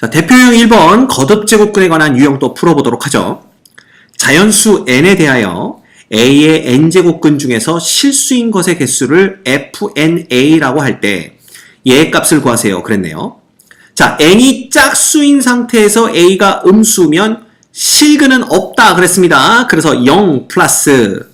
자, 대표유형 1번 거듭제곱근에 관한 유형 또 풀어보도록 하죠. 자연수 n에 대하여 a의 n제곱근 중에서 실수인 것의 개수를 fna라고 할 때 얘의 값을 구하세요. 그랬네요. 자, n이 짝수인 상태에서 a가 음수면 실근은 없다 그랬습니다. 그래서 0 플러스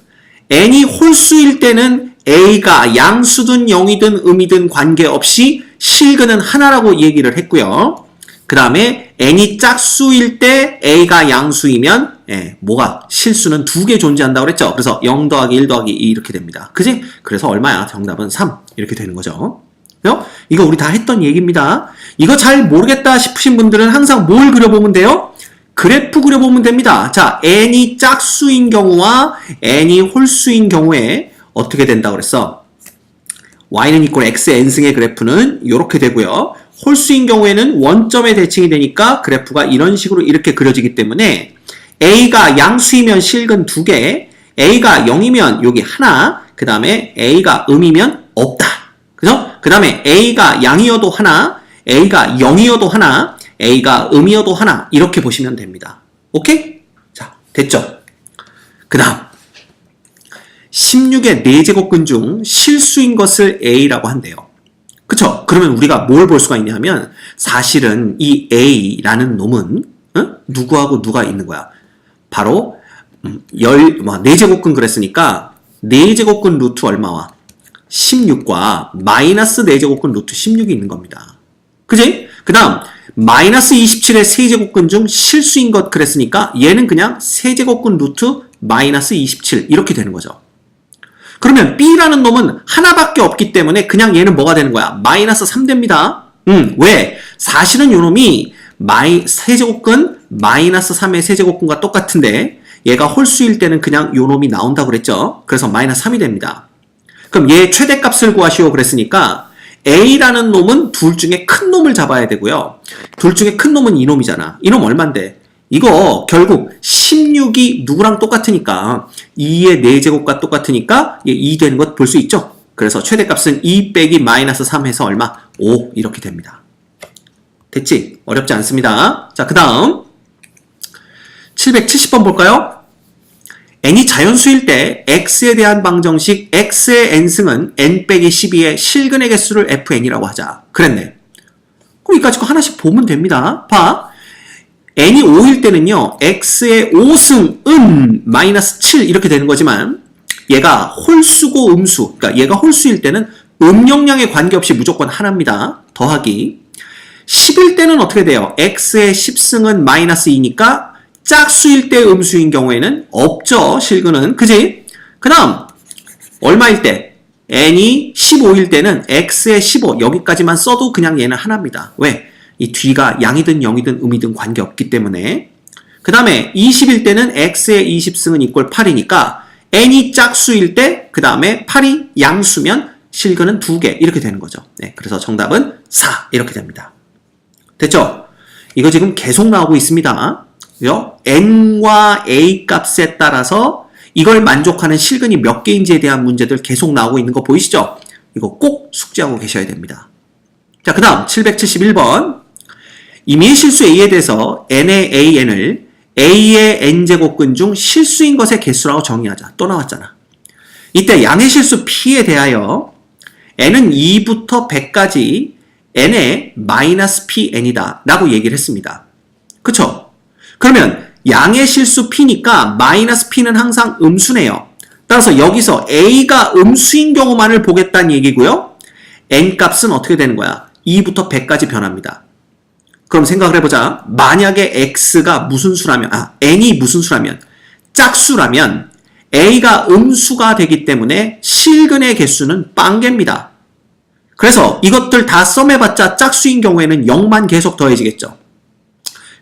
n이 홀수일 때는 a가 양수든 0이든 음이든 관계없이 실근은 하나라고 얘기를 했고요. 그 다음에 n이 짝수일 때 a가 양수이면 뭐가 실수는 2개 존재한다고 그랬죠. 그래서 0 더하기 1 더하기 2 이렇게 됩니다. 그지? 그래서 얼마야? 정답은 3 이렇게 되는 거죠. 이거 우리 다 했던 얘기입니다. 이거 잘 모르겠다 싶으신 분들은 항상 뭘 그려보면 돼요? 그래프 그려보면 됩니다. 자, n이 짝수인 경우와 n이 홀수인 경우에 어떻게 된다고 그랬어? y는 equal x n승의 그래프는 이렇게 되고요. 홀수인 경우에는 원점에 대칭이 되니까 그래프가 이런 식으로 이렇게 그려지기 때문에 a가 양수이면 실근 2개, a가 0이면 여기 하나, 그 다음에 a가 음이면 없다. 그죠? 그 다음에 a가 양이어도 하나, a가 0이어도 하나, a가 음이어도 하나 이렇게 보시면 됩니다. 오케이? 자, 됐죠? 그 다음 16의 4제곱근 중 실수인 것을 a라고 한대요. 그쵸? 그러면 우리가 뭘 볼 수가 있냐면 사실은 이 a라는 놈은 누구하고 누가 있는 거야? 바로 4제곱근 그랬으니까 4제곱근 루트 얼마와? 16과 마이너스 4제곱근 루트 16이 있는 겁니다. 그지? 그 다음 마이너스 27의 세제곱근 중 실수인 것 그랬으니까 얘는 그냥 세제곱근 루트 마이너스 27 이렇게 되는 거죠. 그러면 b라는 놈은 하나밖에 없기 때문에 그냥 얘는 뭐가 되는 거야? 마이너스 3 됩니다. 왜? 사실은 요 놈이 세제곱근 마이너스 3의 세제곱근과 똑같은데 얘가 홀수일 때는 그냥 요 놈이 나온다고 그랬죠. 그래서 마이너스 3이 됩니다. 그럼 얘 최대값을 구하시오 그랬으니까 a라는 놈은 둘 중에 큰 놈을 잡아야 되고요. 둘 중에 큰 놈은 이 놈이잖아. 이 놈 얼만데? 이거 결국 16이 누구랑 똑같으니까 2의 4제곱과 똑같으니까 2 되는 것 볼 수 있죠? 그래서 최대값은 2 빼기 마이너스 3 해서 얼마? 5 이렇게 됩니다. 됐지? 어렵지 않습니다. 자, 그 다음 770번 볼까요? n이 자연수일 때 x에 대한 방정식 x의 n승은 n 빼기 12의 실근의 개수를 fn이라고 하자. 그랬네. 그럼 이까짓 거 하나씩 보면 됩니다. 봐. n이 5일 때는요. x의 5승은 마이너스 7 이렇게 되는 거지만 얘가 홀수고 음수, 그러니까 얘가 홀수일 때는 음영량에 관계없이 무조건 하나입니다. 더하기 10일 때는 어떻게 돼요? x의 10승은 마이너스 2니까 짝수일 때 음수인 경우에는 없죠. 실근은. 그지? 그 다음 얼마일 때? n이 15일 때는 x의 15 여기까지만 써도 그냥 얘는 하나입니다. 왜? 이 뒤가 양이든 0이든 음이든 관계없기 때문에. 그 다음에 20일 때는 x의 20승은 이꼴 8이니까 n이 짝수일 때 그 다음에 8이 양수면 실근은 2개 이렇게 되는 거죠. 네, 그래서 정답은 4 이렇게 됩니다. 됐죠? 이거 지금 계속 나오고 있습니다. n과 a 값에 따라서 이걸 만족하는 실근이 몇 개인지에 대한 문제들 계속 나오고 있는 거 보이시죠? 이거 꼭 숙지하고 계셔야 됩니다. 자, 그 다음 771번 임의의 실수 a에 대해서 n의 an을 a의 n제곱근 중 실수인 것의 개수라고 정의하자. 또 나왔잖아. 이때 양의 실수 p에 대하여 n은 2부터 100까지 n의 마이너스 pn이다 라고 얘기를 했습니다. 그쵸? 그러면 양의 실수 p니까 마이너스 p는 항상 음수네요. 따라서 여기서 a가 음수인 경우만을 보겠다는 얘기고요. n 값은 어떻게 되는 거야? 2부터 100까지 변합니다. 그럼 생각을 해보자. 만약에 x가 무슨 수라면, n이 무슨 수라면, 짝수라면 a가 음수가 되기 때문에 실근의 개수는 빵개입니다. 그래서 이것들 다 썸해봤자 짝수인 경우에는 0만 계속 더해지겠죠.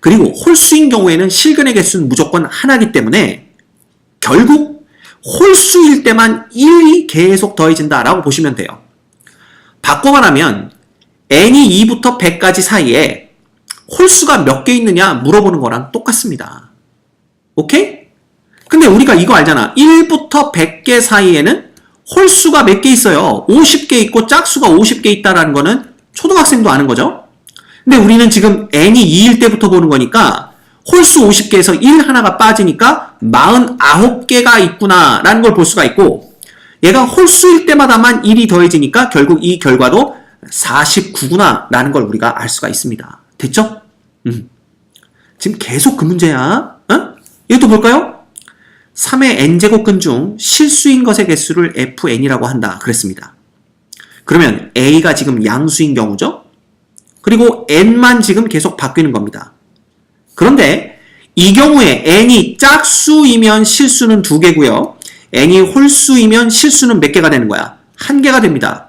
그리고 홀수인 경우에는 실근의 개수는 무조건 하나이기 때문에 결국 홀수일 때만 1이 계속 더해진다라고 보시면 돼요. 바꿔 말하면 n이 2부터 100까지 사이에 홀수가 몇 개 있느냐 물어보는 거랑 똑같습니다. 오케이? 근데 우리가 이거 알잖아. 1부터 100개 사이에는 홀수가 몇 개 있어요. 50개 있고 짝수가 50개 있다라는 거는 초등학생도 아는 거죠. 근데 우리는 지금 n이 2일 때부터 보는 거니까 홀수 50개에서 1 하나가 빠지니까 49개가 있구나 라는 걸 볼 수가 있고, 얘가 홀수일 때마다만 1이 더해지니까 결국 이 결과도 49구나 라는 걸 우리가 알 수가 있습니다. 됐죠? 지금 계속 그 문제야. 이것도 볼까요? 3의 n제곱근 중 실수인 것의 개수를 fn이라고 한다 그랬습니다. 그러면 a가 지금 양수인 경우죠. 그리고 n만 지금 계속 바뀌는 겁니다. 그런데 이 경우에 n이 짝수이면 실수는 2개고요. n이 홀수이면 실수는 몇 개가 되는 거야? 1개가 됩니다.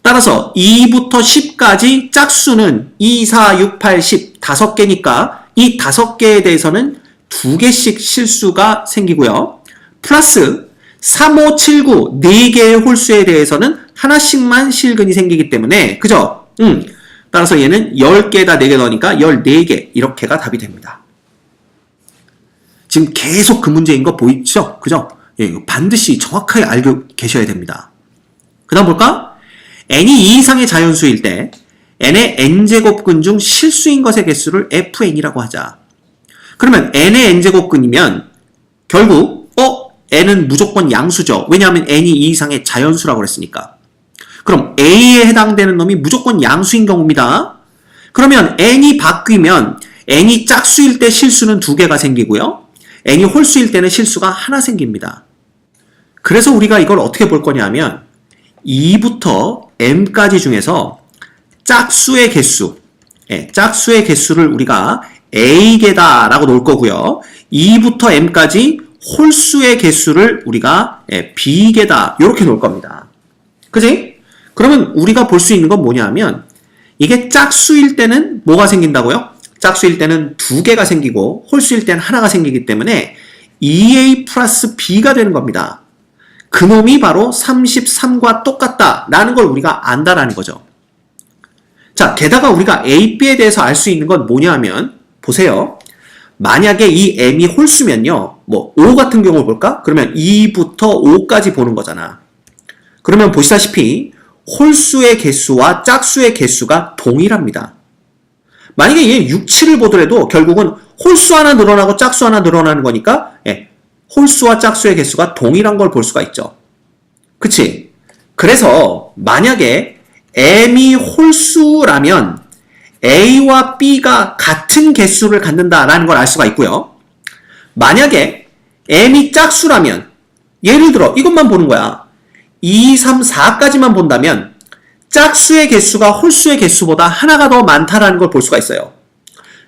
따라서 2부터 10까지 짝수는 2, 4, 6, 8, 10 5개니까 이 5개에 대해서는 2개씩 실수가 생기고요. 플러스 3, 5, 7, 9 4개의 홀수에 대해서는 하나씩만 실근이 생기기 때문에, 그죠? 따라서 얘는 10개에다 4개 넣으니까 14개 이렇게가 답이 됩니다. 지금 계속 그 문제인 거 보이죠? 그죠? 예, 반드시 정확하게 알고 계셔야 됩니다. 그 다음 볼까? n이 2 이상의 자연수일 때 n의 n제곱근 중 실수인 것의 개수를 fn이라고 하자. 그러면 n의 n제곱근이면 결국 n은 무조건 양수죠. 왜냐하면 n이 2 이상의 자연수라고 그랬으니까. 그럼 a에 해당되는 놈이 무조건 양수인 경우입니다. 그러면 n이 바뀌면 n이 짝수일 때 실수는 2개가 생기고요. n이 홀수일 때는 실수가 하나 생깁니다. 그래서 우리가 이걸 어떻게 볼 거냐면 2부터 m까지 중에서 짝수의 개수, 짝수의 개수를 우리가 a개다 라고 놓을 거고요. 2부터 m까지 홀수의 개수를 우리가 b개다 이렇게 놓을 겁니다. 그지? 그러면 우리가 볼 수 있는 건 뭐냐면 이게 짝수일 때는 뭐가 생긴다고요? 짝수일 때는 2개가 생기고 홀수일 때는 하나가 생기기 때문에 2a 플러스 b가 되는 겁니다. 그놈이 바로 33과 똑같다 라는 걸 우리가 안다라는 거죠. 자, 게다가 우리가 a, b에 대해서 알 수 있는 건 뭐냐면 보세요. 만약에 이 m이 홀수면요, 뭐 5 같은 경우를 볼까? 그러면 2부터 5까지 보는 거잖아. 그러면 보시다시피 홀수의 개수와 짝수의 개수가 동일합니다. 만약에 얘 6, 7을 보더라도 결국은 홀수 하나 늘어나고 짝수 하나 늘어나는 거니까 홀수와 짝수의 개수가 동일한 걸 볼 수가 있죠. 그치? 그래서 만약에 m이 홀수라면 a와 b가 같은 개수를 갖는다라는 걸 알 수가 있고요. 만약에 m이 짝수라면 예를 들어 이것만 보는 거야. 2, 3, 4까지만 본다면 짝수의 개수가 홀수의 개수보다 하나가 더 많다라는 걸 볼 수가 있어요.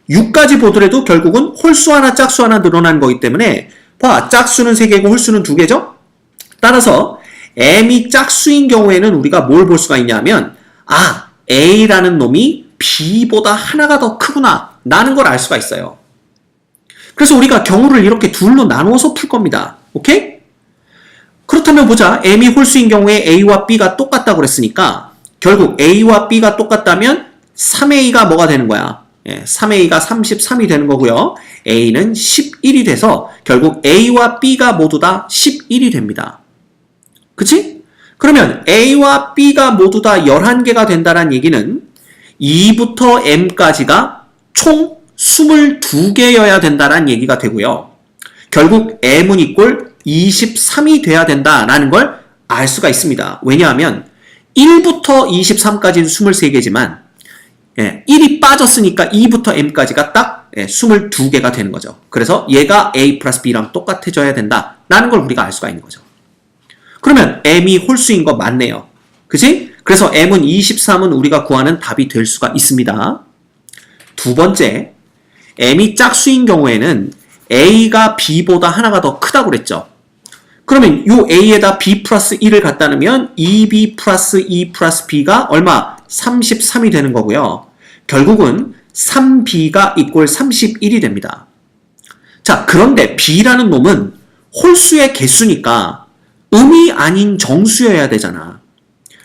6까지 보더라도 결국은 홀수 하나 짝수 하나 늘어나는 거기 때문에 봐, 짝수는 3개고 홀수는 2개죠? 따라서 m이 짝수인 경우에는 우리가 뭘 볼 수가 있냐면 a라는 놈이 b보다 하나가 더 크구나 라는 걸 알 수가 있어요. 그래서 우리가 경우를 이렇게 둘로 나누어서 풀 겁니다. 오케이? 그렇다면 보자. m이 홀수인 경우에 a와 b가 똑같다고 그랬으니까 결국 a와 b가 똑같다면 3a가 뭐가 되는 거야? 3a가 33이 되는 거고요. a는 11이 돼서 결국 a와 b가 모두 다 11이 됩니다. 그치? 그러면 a와 b가 모두 다 11개가 된다는 얘기는 2부터 m까지가 총 22개여야 된다는 얘기가 되고요. 결국 m은 이꼴 23이 돼야 된다라는 걸 알 수가 있습니다. 왜냐하면 1부터 23까지는 23개지만 1이 빠졌으니까 2부터 m까지가 딱 22개가 되는 거죠. 그래서 얘가 a 플러스 b랑 똑같아져야 된다라는 걸 우리가 알 수가 있는 거죠. 그러면 m이 홀수인 거 맞네요. 그치? 그래서 m은 23은 우리가 구하는 답이 될 수가 있습니다. 두 번째, m이 짝수인 경우에는 a가 b보다 하나가 더 크다고 그랬죠. 그러면 이 a에다 b 플러스 1을 갖다 놓으면 2b 플러스 2 플러스 b가 얼마? 33이 되는 거고요. 결국은 3b가 이꼴 31이 됩니다. 자, 그런데 b라는 놈은 홀수의 개수니까 음이 아닌 정수여야 되잖아.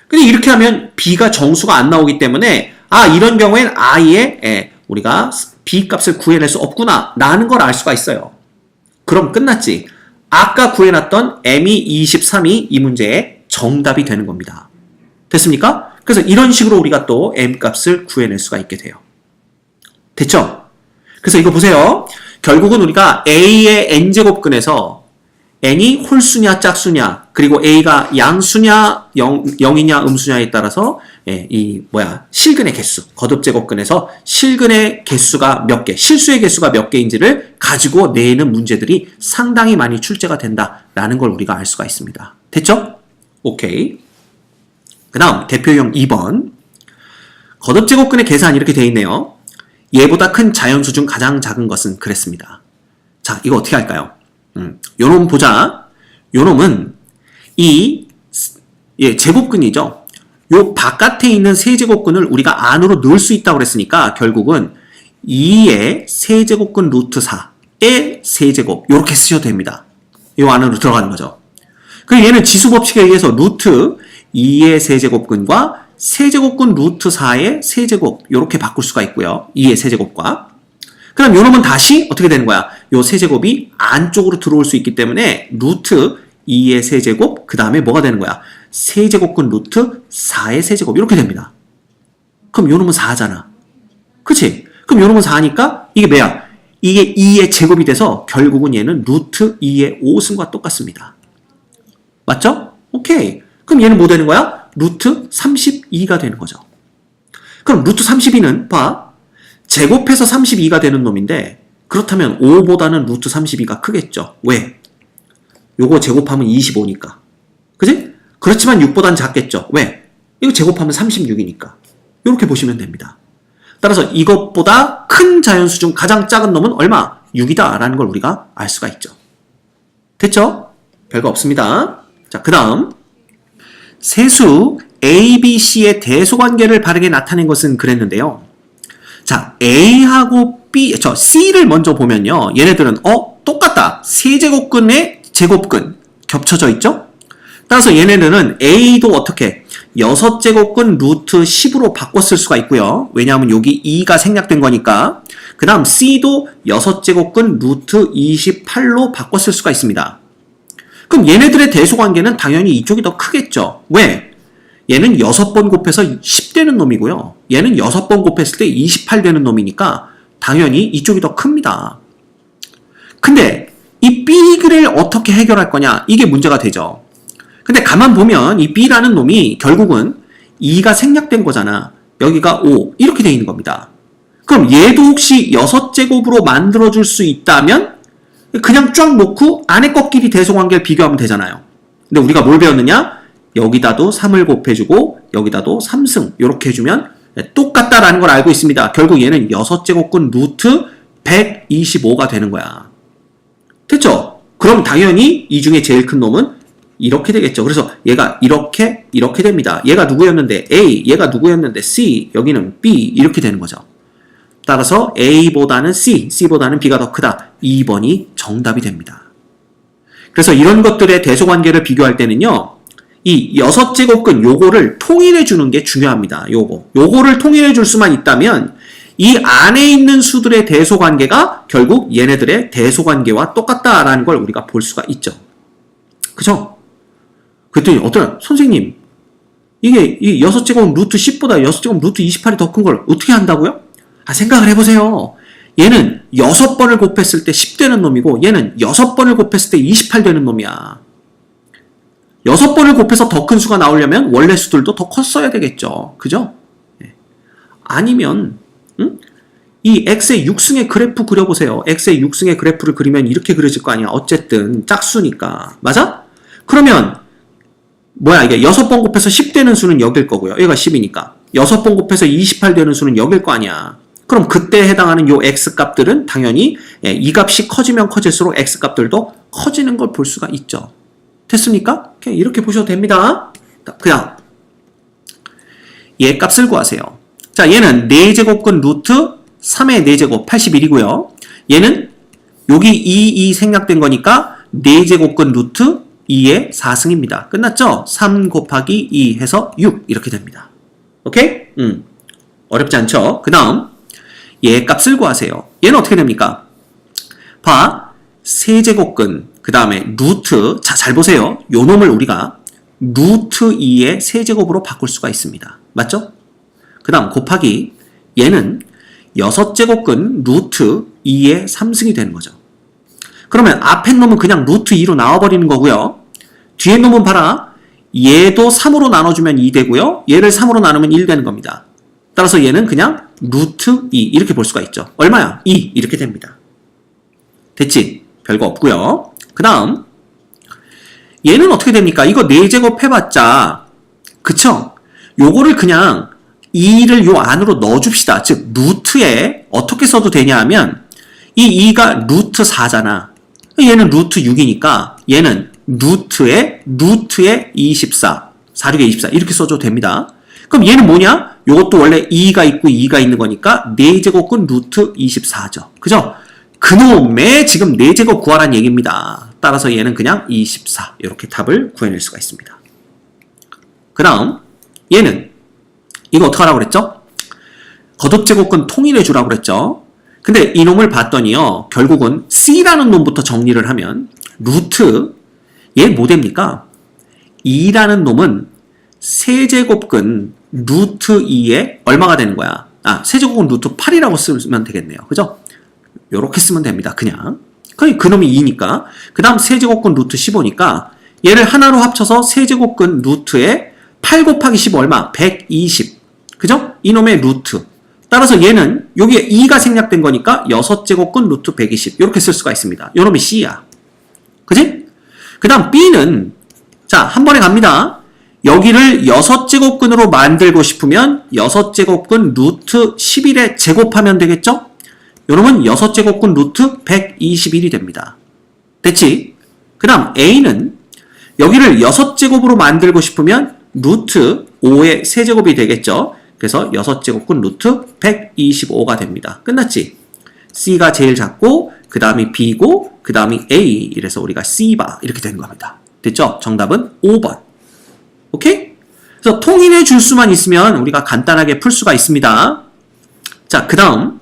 근데 이렇게 하면 b가 정수가 안 나오기 때문에 이런 경우엔 아예 우리가 b 값을 구해낼 수 없구나 라는 걸 알 수가 있어요. 그럼 끝났지. 아까 구해놨던 m이 23이 이 문제의 정답이 되는 겁니다. 됐습니까? 그래서 이런 식으로 우리가 또 m 값을 구해낼 수가 있게 돼요. 됐죠? 그래서 이거 보세요. 결국은 우리가 a의 n제곱근에서 n이 홀수냐 짝수냐 그리고 a가 양수냐 0이냐 음수냐에 따라서 실근의 개수, 거듭제곱근에서 실근의 개수가 몇 개, 실수의 개수가 몇 개인지를 가지고 내는 문제들이 상당히 많이 출제가 된다라는 걸 우리가 알 수가 있습니다. 됐죠? 오케이. 그 다음 대표형 2번. 거듭제곱근의 계산 이렇게 되어 있네요. 얘보다 큰 자연수 중 가장 작은 것은 그랬습니다. 자, 이거 어떻게 할까요? 요 놈 보자. 요 놈은 제곱근이죠. 요 바깥에 있는 세제곱근을 우리가 안으로 넣을 수 있다고 그랬으니까 결국은 2의 세제곱근 루트 4의 세제곱 요렇게 쓰셔도 됩니다. 요 안으로 들어가는 거죠. 그리고 얘는 지수법칙에 의해서 루트 2의 세제곱근과 세제곱근 루트 4의 세제곱 요렇게 바꿀 수가 있고요. 2의 세제곱과 그럼 요 놈은 다시 어떻게 되는 거야? 요 세제곱이 안쪽으로 들어올 수 있기 때문에 루트 2의 세제곱 그 다음에 뭐가 되는 거야? 세제곱근 루트 4의 세제곱 이렇게 됩니다. 그럼 요 놈은 4잖아. 그치? 그럼 요 놈은 4니까 이게 뭐야? 이게 2의 제곱이 돼서 결국은 얘는 루트 2의 5승과 똑같습니다. 맞죠? 오케이. 그럼 얘는 뭐 되는 거야? 루트 32가 되는 거죠. 그럼 루트 32는 봐. 제곱해서 32가 되는 놈인데 그렇다면 5보다는 루트 32가 크겠죠. 왜? 요거 제곱하면 25니까. 그지? 그렇지만 6보다는 작겠죠. 왜? 이거 제곱하면 36이니까. 이렇게 보시면 됩니다. 따라서 이것보다 큰 자연수 중 가장 작은 놈은 얼마? 6이다 라는 걸 우리가 알 수가 있죠. 됐죠? 별거 없습니다. 자, 그 다음 세수 A, B, C의 대소관계를 바르게 나타낸 것은 그랬는데요. 자, A하고 B, C를 먼저 보면요. 얘네들은 똑같다. 세제곱근의 제곱근 겹쳐져 있죠? 따라서 얘네들은 A도 어떻게 6제곱근 루트 10으로 바꿨을 수가 있고요. 왜냐하면 여기 2가 생략된 거니까. 그 다음 C도 6제곱근 루트 28로 바꿨을 수가 있습니다. 그럼 얘네들의 대소관계는 당연히 이쪽이 더 크겠죠. 왜? 얘는 6번 곱해서 10 되는 놈이고요. 얘는 6번 곱했을 때 28 되는 놈이니까 당연히 이쪽이 더 큽니다. 근데 이 B를 어떻게 해결할 거냐? 이게 문제가 되죠. 근데 가만 보면 이 B라는 놈이 결국은 2가 생략된 거잖아. 여기가 5 이렇게 되어 있는 겁니다. 그럼 얘도 혹시 6제곱으로 만들어줄 수 있다면 그냥 쫙 놓고 안에 것끼리 대소관계를 비교하면 되잖아요. 근데 우리가 뭘 배웠느냐? 여기다도 3을 곱해주고 여기다도 3승 이렇게 해주면 똑같다라는 걸 알고 있습니다. 결국 얘는 6제곱근 루트 125가 되는 거야. 됐죠? 그럼 당연히 이 중에 제일 큰 놈은 이렇게 되겠죠. 그래서 얘가 이렇게 됩니다. 얘가 누구였는데 A, 얘가 누구였는데 C, 여기는 B 이렇게 되는 거죠. 따라서 A보다는 C, C보다는 B가 더 크다. 2번이 정답이 됩니다. 그래서 이런 것들의 대소관계를 비교할 때는요. 이 6제곱근 요거를 통일해 주는 게 중요합니다. 요거를 통일해 줄 수만 있다면 이 안에 있는 수들의 대소관계가 결국 얘네들의 대소관계와 똑같다라는 걸 우리가 볼 수가 있죠. 그죠? 그랬더니 선생님 이게 이 6제곱 루트 10보다 6제곱 루트 28이 더 큰 걸 어떻게 한다고요? 생각을 해보세요. 얘는 6번을 곱했을 때 10 되는 놈이고 얘는 6번을 곱했을 때 28 되는 놈이야. 6번을 곱해서 더 큰 수가 나오려면 원래 수들도 더 컸어야 되겠죠. 그죠? 아니면 이 x의 6승의 그래프 그려보세요. x의 6승의 그래프를 그리면 이렇게 그려질 거 아니야. 어쨌든 짝수니까. 맞아? 그러면 뭐야 이게 6번 곱해서 10 되는 수는 여길 거고요. 얘가 10이니까. 6번 곱해서 28 되는 수는 여길 거 아니야. 그럼 그때 해당하는 요 x값들은 당연히 이 값이 커지면 커질수록 x값들도 커지는 걸 볼 수가 있죠. 됐습니까? 이렇게 보셔도 됩니다. 그 다음 얘 값을 구하세요. 자, 얘는 4제곱근 루트 3의 4제곱 81이고요. 얘는 여기 2 생략된 거니까 4제곱근 루트 2의 4승입니다. 끝났죠? 3 곱하기 2 해서 6 이렇게 됩니다. 오케이? 어렵지 않죠? 그 다음 얘 값을 구하세요. 얘는 어떻게 됩니까? 봐. 세제곱근 그 다음에 루트 자, 잘 보세요. 요 놈을 우리가 루트 2의 세제곱으로 바꿀 수가 있습니다. 맞죠? 그 다음 곱하기 얘는 6제곱근 루트 2의 3승이 되는 거죠. 그러면 앞에 놈은 그냥 루트 2로 나와버리는 거고요. 뒤에 놈은 봐라. 얘도 3으로 나눠주면 2 되고요. 얘를 3으로 나누면 1 되는 겁니다. 따라서 얘는 그냥 루트 2 이렇게 볼 수가 있죠. 얼마야? 2 이렇게 됩니다. 됐지? 별거 없고요. 그 다음 얘는 어떻게 됩니까? 이거 4제곱 해봤자 그쵸? 요거를 그냥 2를 요 안으로 넣어줍시다. 즉 루트에 어떻게 써도 되냐 하면 이 2가 루트 4잖아. 얘는 루트 6이니까 얘는 루트에 24 4, 6에 24 이렇게 써줘도 됩니다. 그럼 얘는 뭐냐? 요것도 원래 2가 있고 2가 있는 거니까 4제곱근 루트 24죠. 그죠? 그놈의 지금 4제곱 구하라는 얘기입니다. 따라서 얘는 그냥 24 이렇게 답을 구해낼 수가 있습니다. 그 다음 얘는 이거 어떡하라고 그랬죠? 거듭제곱근 통일해 주라고 그랬죠? 근데 이놈을 봤더니요 결국은 C라는 놈부터 정리를 하면 루트 얘 뭐 됩니까? 2라는 놈은 세제곱근 루트 2에 얼마가 되는 거야? 세제곱근 루트 8이라고 쓰면 되겠네요. 그죠? 요렇게 쓰면 됩니다. 그냥. 그놈이 2니까. 그 다음 세제곱근 루트 15니까 얘를 하나로 합쳐서 세제곱근 루트에 8 곱하기 15 얼마? 120. 그죠? 이놈의 루트. 따라서 얘는 여기에 2가 생략된 거니까 6제곱근 루트 120. 이렇게 쓸 수가 있습니다. 요놈이 C야. 그지? 그 다음 B는 자, 한 번에 갑니다. 여기를 6제곱근으로 만들고 싶으면 6제곱근 루트 11에 제곱하면 되겠죠? 요놈은 6제곱근 루트 121이 됩니다. 됐지? 그 다음 A는 여기를 6제곱으로 만들고 싶으면 루트 5의 세제곱이 되겠죠? 그래서 6제곱근 루트 125가 됩니다. 끝났지? C가 제일 작고 그 다음이 B고 그 다음이 A 이래서 우리가 C바 이렇게 된 겁니다. 됐죠? 정답은 5번. 오케이? 그래서 통일해 줄 수만 있으면 우리가 간단하게 풀 수가 있습니다. 자, 그 다음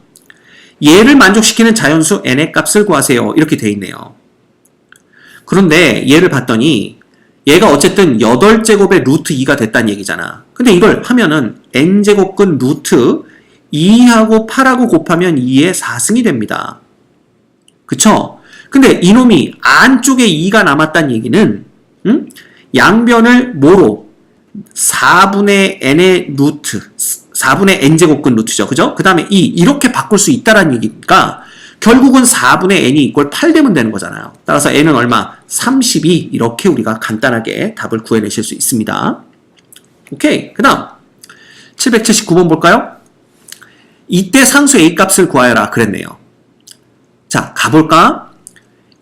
얘를 만족시키는 자연수 n의 값을 구하세요. 이렇게 돼 있네요. 그런데 얘를 봤더니 얘가 어쨌든 8제곱의 루트 2가 됐다는 얘기잖아. 근데 이걸 하면은 n제곱근 루트 2하고 8하고 곱하면 2의 4승이 됩니다. 그쵸? 근데 이놈이 안쪽에 2가 남았다는 얘기는 양변을 뭐로? 4분의 n의 루트 4분의 n제곱근 루트죠. 그죠? 그 다음에 2 이렇게 바꿀 수 있다는 얘기니까 결국은 4분의 n이 이꼴 8 되면 되는 거잖아요. 따라서 n은 얼마? 32 이렇게 우리가 간단하게 답을 구해내실 수 있습니다. 오케이. 그 다음 779번 볼까요? 이때 상수 A 값을 구하여라 그랬네요. 자, 가볼까?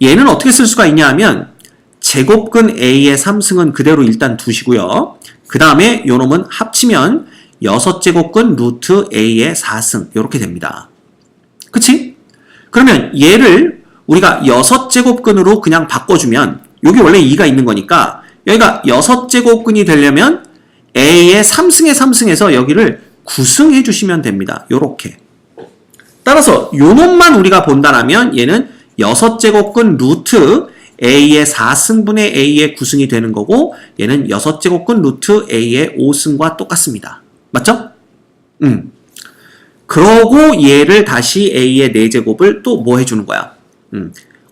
얘는 어떻게 쓸 수가 있냐 하면 제곱근 A의 3승은 그대로 일단 두시고요. 그 다음에 요놈은 합치면 6제곱근 루트 A의 4승 이렇게 됩니다. 그치? 그러면 얘를 우리가 6제곱근으로 그냥 바꿔주면 여기 원래 2가 있는 거니까 여기가 6제곱근이 되려면 A의 3승의 3승에서 여기를 9승 해주시면 됩니다. 요렇게. 따라서 요놈만 우리가 본다라면 얘는 6제곱근 루트 A의 4승분의 A의 9승이 되는 거고 얘는 6제곱근 루트 A의 5승과 똑같습니다. 맞죠? 그러고 얘를 다시 A의 4제곱을 또 뭐 해주는 거야?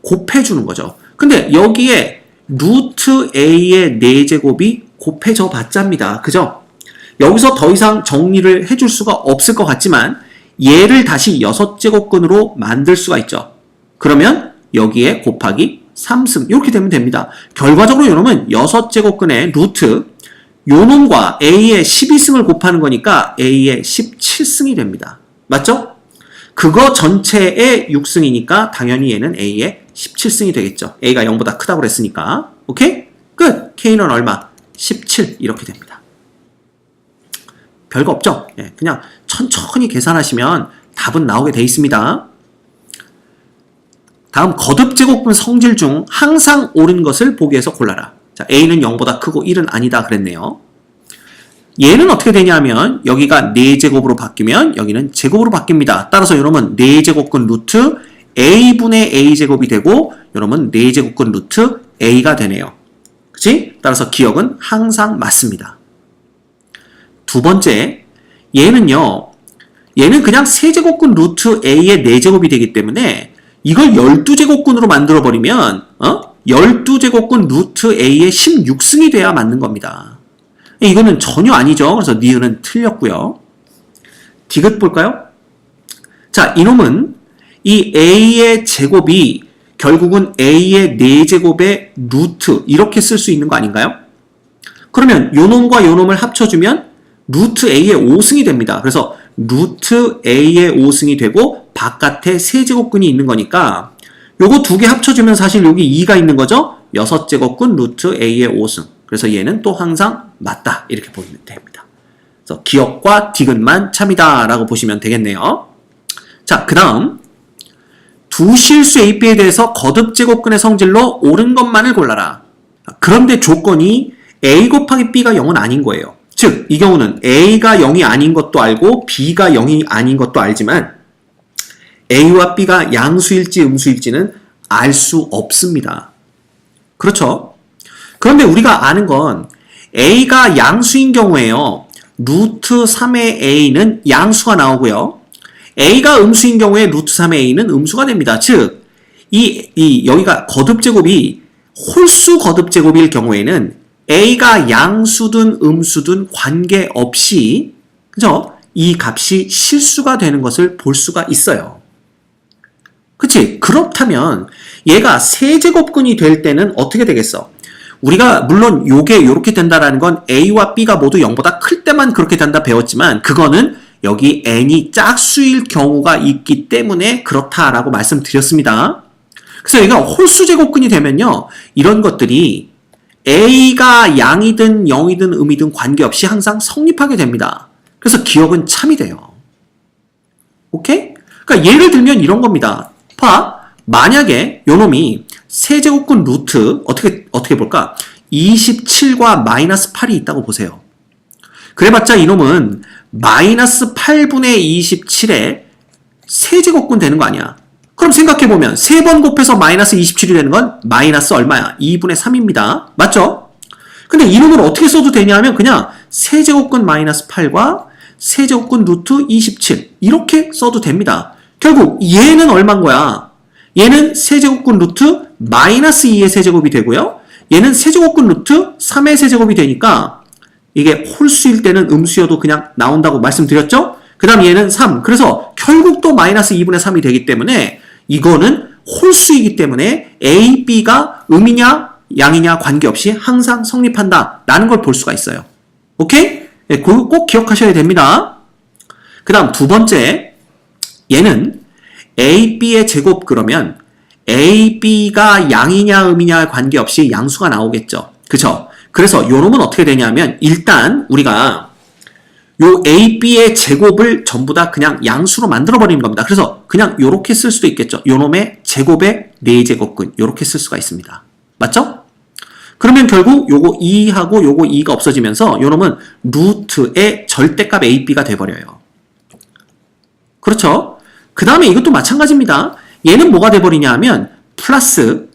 곱해주는 거죠. 근데 여기에 루트 A의 4제곱이 곱해져 봤자입니다. 그죠? 여기서 더 이상 정리를 해줄 수가 없을 것 같지만 얘를 다시 6제곱근으로 만들 수가 있죠. 그러면 여기에 곱하기 3승 이렇게 되면 됩니다. 결과적으로 요놈은 6제곱근의 루트 요놈과 A의 12승을 곱하는 거니까 A의 17승이 됩니다. 맞죠? 그거 전체의 6승이니까 당연히 얘는 A의 17승이 되겠죠. A가 0보다 크다고 그랬으니까. 오케이? 끝! K는 얼마? 17 이렇게 됩니다. 별거 없죠? 예, 그냥 천천히 계산하시면 답은 나오게 돼 있습니다. 다음 거듭제곱분 성질 중 항상 옳은 것을 보기에서 골라라. 자, A는 0보다 크고 1은 아니다 그랬네요. 얘는 어떻게 되냐면 여기가 4제곱으로 바뀌면 여기는 제곱으로 바뀝니다. 따라서 이놈은 4제곱근 루트 A분의 A제곱이 되고 이놈은 4제곱근 루트 A가 되네요. 그치? 따라서 기억은 항상 맞습니다. 두 번째, 얘는요, 얘는 그냥 세제곱근 루트 a의 4제곱이 되기 때문에 이걸 12제곱근으로 만들어버리면 12제곱근 루트 a의 16승이 돼야 맞는 겁니다. 이거는 전혀 아니죠. 그래서 니은은 틀렸고요. 디귿 볼까요? 자, 이놈은 이 a의 제곱이 결국은 a의 4제곱의 루트 이렇게 쓸 수 있는 거 아닌가요? 그러면 요놈과 요놈을 합쳐주면 루트 a의 5승이 됩니다. 그래서 루트 a의 5승이 되고 바깥에 세제곱근이 있는 거니까 요거 두 개 합쳐주면 사실 여기 2가 있는 거죠? 6제곱근 루트 a의 5승. 그래서 얘는 또 항상 맞다. 이렇게 보면 됩니다. 그래서 기억과 디귿만 참이다 라고 보시면 되겠네요. 자, 그 다음 두 실수 AB에 대해서 거듭제곱근의 성질로 옳은 것만을 골라라. 그런데 조건이 A 곱하기 B가 0은 아닌 거예요. 즉, 이 경우는 A가 0이 아닌 것도 알고 B가 0이 아닌 것도 알지만 A와 B가 양수일지 음수일지는 알 수 없습니다. 그렇죠? 그런데 우리가 아는 건 A가 양수인 경우에요. 루트 3의 A는 양수가 나오고요. A가 음수인 경우에 루트 3의 A는 음수가 됩니다. 즉, 여기가 거듭제곱이 홀수 거듭제곱일 경우에는 A가 양수든 음수든 관계없이, 그죠? 이 값이 실수가 되는 것을 볼 수가 있어요. 그치? 그렇다면 얘가 세제곱근이 될 때는 어떻게 되겠어? 우리가 물론 요게 요렇게 된다라는 건 A와 B가 모두 0보다 클 때만 그렇게 된다 배웠지만 그거는 여기 n이 짝수일 경우가 있기 때문에 그렇다라고 말씀드렸습니다. 그래서 여기가 홀수제곱근이 되면요. 이런 것들이 A가 양이든 0이든 음이든 관계없이 항상 성립하게 됩니다. 그래서 기억은 참이 돼요. 오케이? 그러니까 예를 들면 이런 겁니다. 봐. 만약에 요놈이 세제곱근 루트 어떻게 볼까? 27과 마이너스 8이 있다고 보세요. 그래봤자 이놈은 마이너스 8분의 27에 세제곱근 되는 거 아니야. 그럼 생각해보면 3번 곱해서 마이너스 27이 되는 건 마이너스 얼마야? 2분의 3입니다. 맞죠? 근데 이놈을 어떻게 써도 되냐면 그냥 세제곱근 마이너스 8과 세제곱근 루트 27 이렇게 써도 됩니다. 결국 얘는 얼마인 거야? 얘는 세제곱근 루트 마이너스 2의 세제곱이 되고요. 얘는 세제곱근 루트 3의 세제곱이 되니까 이게 홀수일 때는 음수여도 그냥 나온다고 말씀드렸죠? 그 다음 얘는 3. 그래서 결국 또 마이너스 2분의 3이 되기 때문에 이거는 홀수이기 때문에 A, B가 음이냐 양이냐 관계없이 항상 성립한다 라는 걸 볼 수가 있어요. 오케이? 네, 그거 꼭 기억하셔야 됩니다. 그 다음 두 번째 얘는 A, B의 제곱 그러면 A, B가 양이냐 음이냐 관계없이 양수가 나오겠죠. 그쵸? 그래서 요 놈은 어떻게 되냐면 일단 우리가 요 A, B의 제곱을 전부 다 그냥 양수로 만들어버리는 겁니다. 그래서 그냥 요렇게 쓸 수도 있겠죠. 요 놈의 제곱의 4제곱근 요렇게 쓸 수가 있습니다. 맞죠? 그러면 결국 요거 2하고 요거 2가 없어지면서 요 놈은 루트의 절대값 A, B가 돼버려요. 그렇죠? 그 다음에 이것도 마찬가지입니다. 얘는 뭐가 돼버리냐 하면 플러스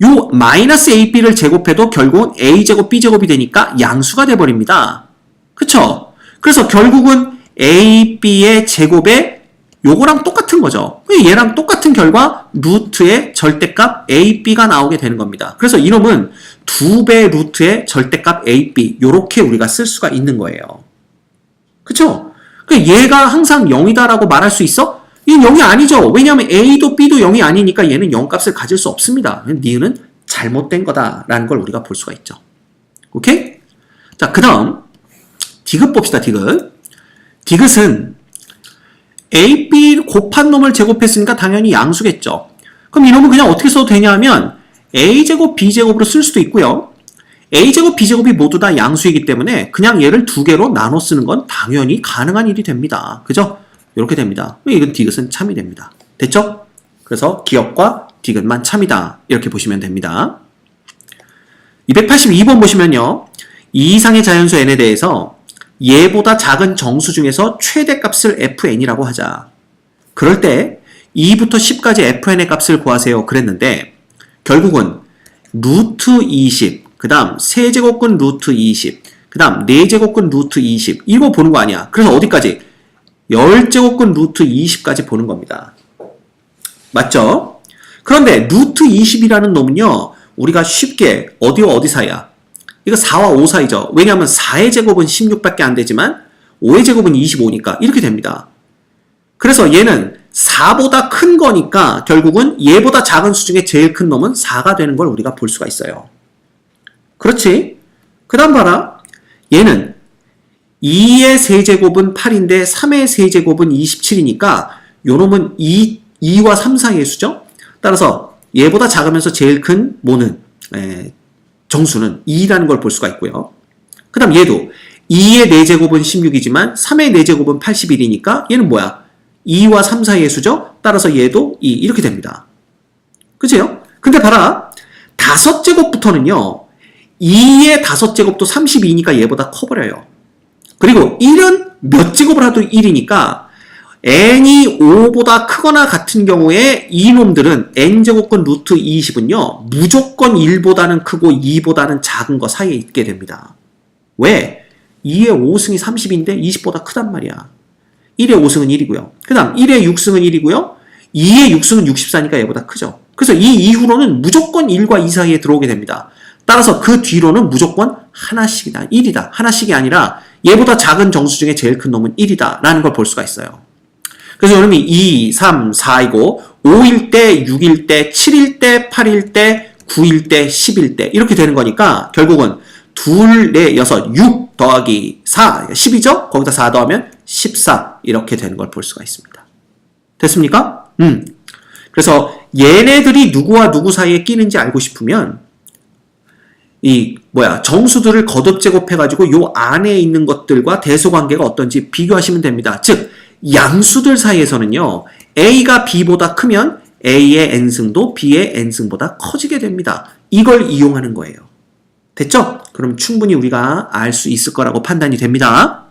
요 마이너스 AB를 제곱해도 결국은 A제곱 B제곱이 되니까 양수가 돼버립니다. 그쵸? 그래서 결국은 AB의 제곱에 요거랑 똑같은 거죠. 얘랑 똑같은 결과 루트의 절대값 AB가 나오게 되는 겁니다. 그래서 이놈은 2배 루트의 절대값 AB 요렇게 우리가 쓸 수가 있는 거예요. 그쵸? 얘가 항상 0이다라고 말할 수 있어? 이건 0이 아니죠. 왜냐하면 A도 B도 0이 아니니까 얘는 0값을 가질 수 없습니다. 니은은 잘못된 거다라는 걸 우리가 볼 수가 있죠. 오케이? 자, 그 다음 디귿 봅시다. 디귿은 A, B 곱한 놈을 제곱했으니까 당연히 양수겠죠. 그럼 이놈은 그냥 어떻게 써도 되냐면 A제곱 B제곱으로 쓸 수도 있고요. A제곱 B제곱이 모두 다 양수이기 때문에 그냥 얘를 두 개로 나눠 쓰는 건 당연히 가능한 일이 됩니다. 그죠? 이렇게 됩니다. 이건 디귿은 참이 됩니다. 됐죠? 그래서 기억과 디귿만 참이다. 이렇게 보시면 됩니다. 282번 보시면요. 이 이상의 자연수 n에 대해서 얘보다 작은 정수 중에서 최대값을 fn이라고 하자. 그럴 때 2부터 10까지 fn의 값을 구하세요. 그랬는데 결국은 루트 20, 그 다음 세제곱근 루트 20, 그 다음 4제곱근 루트 20 이거 보는 거 아니야. 그래서 어디까지? 10제곱근 루트 20까지 보는 겁니다. 맞죠? 그런데 루트 20이라는 놈은요, 우리가 쉽게 어디와 어디 사이야? 이거 4와 5 사이죠. 왜냐하면 4의 제곱은 16밖에 안 되지만 5의 제곱은 25니까 이렇게 됩니다. 그래서 얘는 4보다 큰 거니까 결국은 얘보다 작은 수 중에 제일 큰 놈은 4가 되는 걸 우리가 볼 수가 있어요. 그렇지? 그 다음 봐라. 얘는 2의 세제곱은 8인데 3의 세제곱은 27이니까 요 놈은 2와 3 사이의 수죠. 따라서 얘보다 작으면서 제일 큰 모는 정수는 2라는 걸 볼 수가 있고요. 그 다음 얘도 2의 4제곱은 16이지만 3의 4제곱은 81이니까 얘는 뭐야? 2와 3 사이의 수죠. 따라서 얘도 2 이렇게 됩니다. 그치요? 근데 봐라. 5제곱부터는요. 2의 5제곱도 32니까 얘보다 커버려요. 그리고 1은 몇 제곱을 하도 1이니까 n이 5보다 크거나 같은 경우에 이놈들은 n제곱근 루트 20은요. 무조건 1보다는 크고 2보다는 작은 거 사이에 있게 됩니다. 왜? 2의 5승이 30인데 20보다 크단 말이야. 1의 5승은 1이고요. 그 다음 1의 6승은 1이고요. 2의 6승은 64니까 얘보다 크죠. 그래서 이 이후로는 무조건 1과 2 사이에 들어오게 됩니다. 따라서 그 뒤로는 무조건 하나씩이다. 1이다. 하나씩이 아니라 얘보다 작은 정수 중에 제일 큰 놈은 1이다. 라는 걸 볼 수가 있어요. 그래서 여러분이 2, 3, 4이고 5일 때, 6일 때, 7일 때, 8일 때, 9일 때, 10일 때 이렇게 되는 거니까 결국은 2, 4, 6, 6 더하기 4, 10이죠? 거기다 4 더하면 14 이렇게 되는 걸 볼 수가 있습니다. 됐습니까? 그래서 얘네들이 누구와 누구 사이에 끼는지 알고 싶으면 정수들을 거듭 제곱해가지고 요 안에 있는 것들과 대소관계가 어떤지 비교하시면 됩니다. 즉 양수들 사이에서는요. A가 B보다 크면 A의 n승도 B의 n승보다 커지게 됩니다. 이걸 이용하는 거예요. 됐죠? 그럼 충분히 우리가 알 수 있을 거라고 판단이 됩니다.